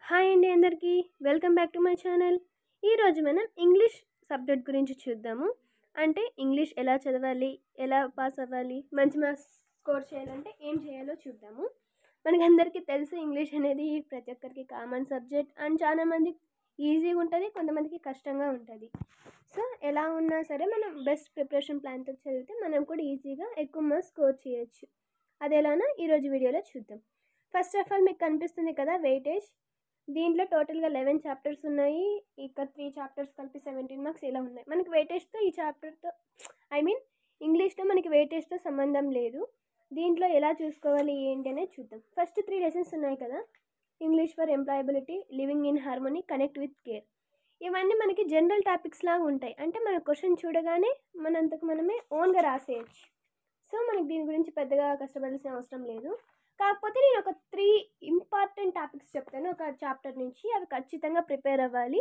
Hi అండి అందరికీ welcome back to my channel. ఈరోజు మనం ఇంగ్లీష్ సబ్జెక్ట్ గురించి చూద్దాము. అంటే ఇంగ్లీష్ ఎలా చదవాలి, ఎలా పాస్ అవ్వాలి, మంచి మార్క్స్ స్కోర్ చేయాలంటే ఏం చేయాలో చూద్దాము. మనకందరికీ తెలుసు ఇంగ్లీష్ అనేది ప్రతి ఒక్కరికి కామన్ సబ్జెక్ట్ అండ్ చాలామంది ఈజీగా ఉంటుంది, కొంతమందికి కష్టంగా ఉంటుంది. సో ఎలా ఉన్నా సరే మనం బెస్ట్ ప్రిపరేషన్ ప్లాన్తో చదివితే మనం కూడా ఈజీగా ఎక్కువ మార్క్స్ స్కోర్ చేయొచ్చు. అది ఎలానో ఈరోజు వీడియోలో చూద్దాం. ఫస్ట్ ఆఫ్ ఆల్ మీకు కనిపిస్తుంది కదా వెయిటేజ్. దీంట్లో టోటల్గా 11 చాప్టర్స్ ఉన్నాయి. ఇక 3 చాప్టర్స్ కలిపి 17 మార్క్స్ ఇలా ఉన్నాయి. మనకి వెయిటేజ్తో ఈ చాప్టర్తో ఇంగ్లీష్లో మనకి వెయిటేజ్తో సంబంధం లేదు. దీంట్లో ఎలా చూసుకోవాలి ఏంటి అనేది చూద్దాం. ఫస్ట్ 3 లెసన్స్ ఉన్నాయి కదా, English for employability, living in harmony, connect with care. ఇవన్నీ మనకి జనరల్ టాపిక్స్ లాగా ఉంటాయి. అంటే మన క్వశ్చన్ చూడగానే మనంతకు మనమే ఓన్గా రాసేయచ్చు. సో మనకి దీని గురించి పెద్దగా కష్టపడాల్సిన అవసరం లేదు. కాకపోతే నేను ఒక 3 ఇంపార్టెంట్ టాపిక్స్ చెప్తాను ఒక చాప్టర్ నుంచి. అవి ఖచ్చితంగా ప్రిపేర్ అవ్వాలి.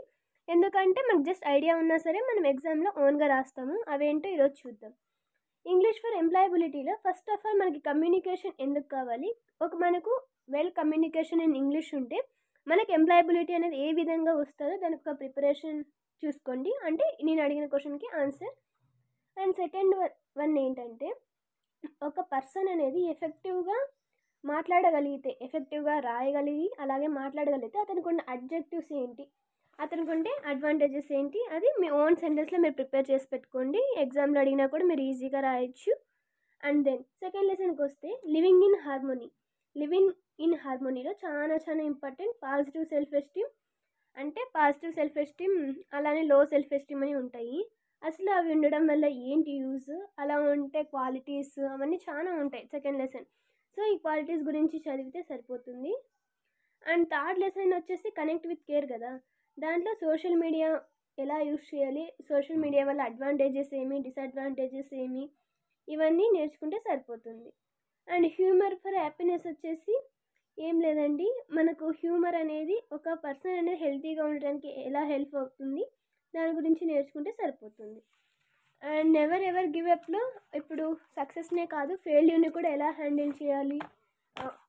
ఎందుకంటే మనకు జస్ట్ ఐడియా ఉన్నా సరే మనం ఎగ్జామ్లో ఓన్గా రాస్తాము. అవేంటో ఈరోజు చూద్దాం. ఇంగ్లీష్ ఫర్ ఎంప్లాయబిలిటీలో ఫస్ట్ ఆఫ్ ఆల్ మనకి కమ్యూనికేషన్ ఎందుకు కావాలి, మనకు వెల్ కమ్యూనికేషన్ ఇన్ ఇంగ్లీష్ ఉంటే మనకి ఎంప్లాయబిలిటీ అనేది ఏ విధంగా వస్తుందో దానికి ఒక ప్రిపరేషన్ చూసుకోండి. అంటే నేను అడిగిన క్వశ్చన్కి ఆన్సర్. అండ్ సెకండ్ వన్ ఏంటంటే ఒక పర్సన్ అనేది ఎఫెక్టివ్గా మాట్లాడగలిగితే, ఎఫెక్టివ్గా రాయగలిగి అలాగే మాట్లాడగలిగితే అతనికి ఉన్న అడ్జెక్టివ్స్ ఏంటి, అతనికి ఉండే అడ్వాంటేజెస్ ఏంటి, అది మీ ఓన్ సెంటెన్స్లో మీరు ప్రిపేర్ చేసి పెట్టుకోండి. ఎగ్జామ్లో అడిగినా కూడా మీరు ఈజీగా రాయొచ్చు. అండ్ దెన్ సెకండ్ లెసన్కి వస్తే living in harmony. Living in హార్మోనీలో చాలా ఇంపార్టెంట్ పాజిటివ్ సెల్ఫ్ ఎస్టీమ్. అంటే పాజిటివ్ సెల్ఫ్ ఎస్టీమ్ అలానే లో సెల్ఫ్ ఎస్టీమ్ అని ఉంటాయి. అసలు అవి ఉండడం వల్ల ఏంటి యూజ్, అలా ఉంటే క్వాలిటీస్ అవన్నీ చాలా ఉంటాయి సెకండ్ లెసన్. సో ఈ క్వాలిటీస్ గురించి చదివితే సరిపోతుంది. అండ్ థర్డ్ లెసన్ వచ్చేసి కనెక్ట్ విత్ కేర్ కదా, దాంట్లో సోషల్ మీడియా ఎలా యూజ్ చేయాలి, సోషల్ మీడియా వల్ల అడ్వాంటేజెస్ ఏమి, డిసడ్వాంటేజెస్ ఏమి, ఇవన్నీ నేర్చుకుంటే సరిపోతుంది. అండ్ హ్యూమర్ ఫర్ హ్యాపీనెస్ వచ్చేసి ఏం లేదండి, మనకు హ్యూమర్ అనేది ఒక పర్సన్ అనేది హెల్తీగా ఉండడానికి ఎలా హెల్ప్ అవుతుంది దాని గురించి నేర్చుకుంటే సరిపోతుంది. అండ్ నెవర్ ఎవర్ గివ్ అప్లో ఇప్పుడు సక్సెస్నే కాదు ఫెయిల్యూర్ని కూడా ఎలా హ్యాండిల్ చేయాలి,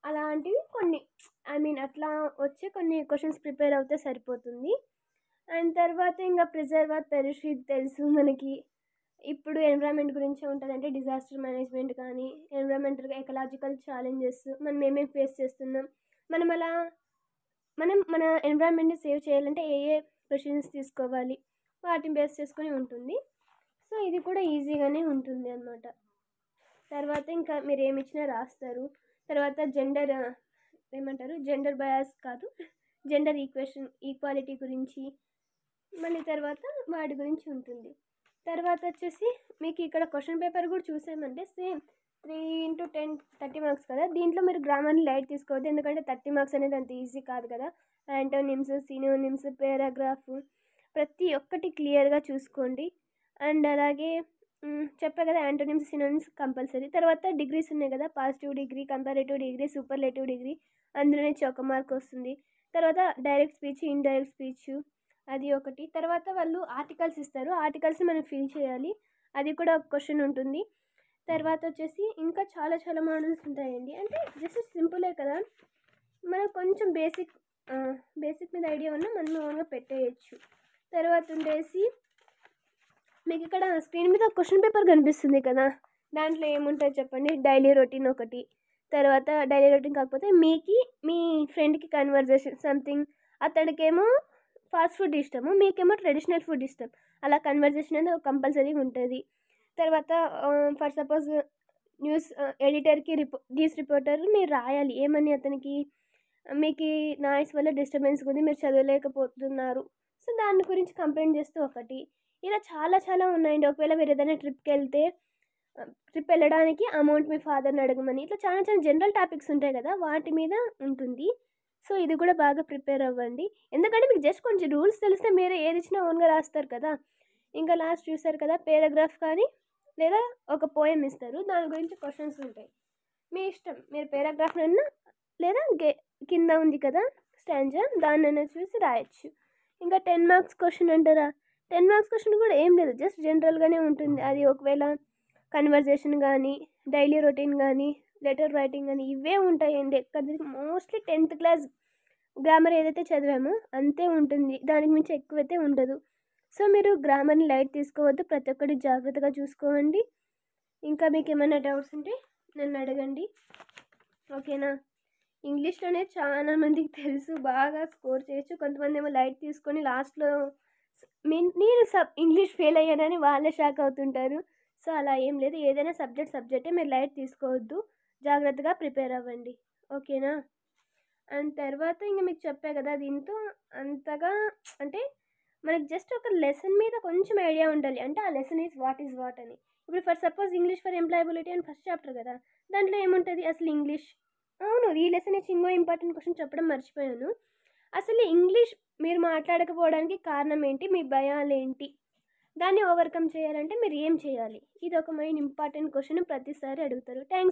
అలాంటివి కొన్ని అట్లా వచ్చే కొన్ని క్వశ్చన్స్ ప్రిపేర్ అవుతే సరిపోతుంది. అండ్ తర్వాత ఇంకా ప్రిజర్వ్ ఆర్ పెరిష్ ఇది తెలుసు మనకి. ఇప్పుడు ఎన్విరాన్మెంట్ గురించి ఉంటుంది, అంటే డిజాస్టర్ మేనేజ్మెంట్ కానీ ఎన్విరాన్మెంటల్ ఎకలాజికల్ ఛాలెంజెస్ మనం ఏమేమి ఫేస్ చేస్తున్నాం, మనం మన ఎన్విరాన్మెంట్ని సేవ్ చేయాలంటే ఏ ప్రికాషన్స్ తీసుకోవాలి, వాటిని బేస్ చేసుకొని ఉంటుంది. సో ఇది కూడా ఈజీగానే ఉంటుంది అన్నమాట. తర్వాత ఇంకా మీరు ఏమి ఇచ్చినా రాస్తారు. తర్వాత జెండర్ బయాస్ కాదు, జెండర్ ఈక్వాలిటీ గురించి, మళ్ళీ తర్వాత వాటి గురించి ఉంటుంది. తర్వాత వచ్చేసి మీకు ఇక్కడ క్వశ్చన్ పేపర్ కూడా చూసామంటే సేమ్ 3 × 10 30 మార్క్స్ కదా. దీంట్లో మీరు గ్రామర్ని లైట్ తీసుకోవద్దు, ఎందుకంటే 30 మార్క్స్ అనేది అంత ఈజీ కాదు కదా. యాంటోనిమ్స్, సినోనిమ్స్, పారాగ్రాఫ్ ప్రతి ఒక్కటి క్లియర్గా చూసుకోండి. అండ్ అలాగే చెప్పా కదా యాంటోనిమ్స్, సినోనిమ్స్ కంపల్సరీ. తర్వాత డిగ్రీస్ ఉన్నాయి కదా, positive degree, comparative degree, superlative degree, అందులో నుంచి 1 మార్క్ వస్తుంది. తర్వాత డైరెక్ట్ స్పీచ్, ఇండైరెక్ట్ స్పీచ్ అది ఒకటి. తర్వాత వాళ్ళు ఆర్టికల్స్ ఇస్తారు, ఆర్టికల్స్ని మనం ఫిల్ చేయాలి, అది కూడా ఒక క్వశ్చన్ ఉంటుంది. తర్వాత వచ్చేసి ఇంకా చాలా మోడల్స్ ఉంటాయండి. అంటే జస్ట్ సింపులే కదా, మనకు కొంచెం బేసిక్ మీద ఐడియా ఉన్నా మనం ఓన్గా పెట్టేయచ్చు. తర్వాత ఉండేసి మీకు ఇక్కడ స్క్రీన్ మీద క్వశ్చన్ పేపర్ కనిపిస్తుంది కదా, దాంట్లో ఏముంటుంది చెప్పండి. డైలీ రొటీన్ ఒకటి, తర్వాత డైలీ రొటీన్ కాకపోతే మీ ఫ్రెండ్కి కన్వర్జేషన్ సంథింగ్, అతడికేమో ఫాస్ట్ ఫుడ్ ఇష్టము, మీకేమో ట్రెడిషనల్ ఫుడ్ ఇష్టం, అలా కన్వర్జేషన్ అనేది కంపల్సరీగా ఉంటుంది. తర్వాత ఫర్ సపోజ్ న్యూస్ ఎడిటర్కి న్యూస్ రిపోర్టర్ మీరు రాయాలి ఏమని, అతనికి మీకు నాయిస్ వల్ల డిస్టర్బెన్స్ ఉంది, మీరు చదవలేకపోతున్నారు, సో దాని గురించి కంప్లైంట్ చేస్తూ ఒకటి. ఇలా చాలా ఉన్నాయండి. ఒకవేళ మీరు ఏదైనా ట్రిప్ వెళ్ళడానికి అమౌంట్ మీ ఫాదర్ని అడగమని, ఇట్లా చాలా జనరల్ టాపిక్స్ ఉంటాయి కదా, వాటి మీద ఉంటుంది. సో ఇది కూడా బాగా ప్రిపేర్ అవ్వండి, ఎందుకంటే మీకు జస్ట్ కొంచెం రూల్స్ తెలిస్తే మీరే ఏది ఇచ్చినా ఓన్గా రాస్తారు కదా. ఇంకా లాస్ట్ చూస్తారు కదా, పారాగ్రాఫ్ కానీ లేదా ఒక పోయం ఇస్తారు, దాని గురించి క్వశ్చన్స్ ఉంటాయి, మీ ఇష్టం, మీరు పారాగ్రాఫ్ అన్నా లేదా కింద ఉంది కదా స్టాంజా, దాన్నైనా చూసి రాయొచ్చు. ఇంకా 10 మార్క్స్ క్వశ్చన్ అంటారా, 10 మార్క్స్ క్వశ్చన్ కూడా ఏం లేదు, జస్ట్ జనరల్గానే ఉంటుంది. అది ఒకవేళ కన్వర్జేషన్ కానీ, డైలీ రొటీన్ కానీ, లెటర్ రైటింగ్ కానీ ఇవే ఉంటాయండి. ఎక్కడ మోస్ట్లీ 10th క్లాస్ గ్రామర్ ఏదైతే చదివామో అంతే ఉంటుంది, దానికి మించి ఎక్కువైతే ఉండదు. సో మీరు గ్రామర్ని లైట్ తీసుకోవద్దు, ప్రతి ఒక్కటి జాగ్రత్తగా చూసుకోండి. ఇంకా మీకు ఏమైనా డౌట్స్ ఉంటే నన్ను అడగండి, ఓకేనా. ఇంగ్లీష్లోనే చాలా మందికి తెలుసు, బాగా స్కోర్ చేయొచ్చు. కొంతమంది ఏమో లైట్ తీసుకొని లాస్ట్లో నేను ఇంగ్లీష్ ఫెయిల్ అయ్యానని వాళ్ళే షాక్ అవుతుంటారు. సో అలా ఏం లేదు, ఏదైనా సబ్జెక్టే, మీరు లైట్ తీసుకోవద్దు, జాగ్రత్తగా ప్రిపేర్ అవ్వండి, ఓకేనా. అండ్ తర్వాత ఇంక మీకు చెప్పా కదా, దీంతో అంతగా అంటే మనకి జస్ట్ ఒక లెసన్ మీద కొంచెం ఐడియా ఉండాలి. అంటే ఆ లెసన్ ఈజ్ వాట్ అని. ఇప్పుడు for suppose English for employability అని ఫస్ట్ చాప్టర్ కదా, దాంట్లో ఏముంటుంది అసలు ఇంగ్లీష్. అవును, ఈ లెసన్ ఇచ్చి ఇంకో ఇంపార్టెంట్ క్వశ్చన్ చెప్పడం మర్చిపోయాను. అసలు ఇంగ్లీష్ మీరు మాట్లాడకపోవడానికి కారణం ఏంటి, మీ భయాలు ఏంటి, దాన్ని ఓవర్కమ్ చేయాలంటే మీరు ఏం చేయాలి, ఇది ఒక మెయిన్ ఇంపార్టెంట్ క్వశ్చన్ ప్రతిసారి అడుగుతారు. థ్యాంక్స్.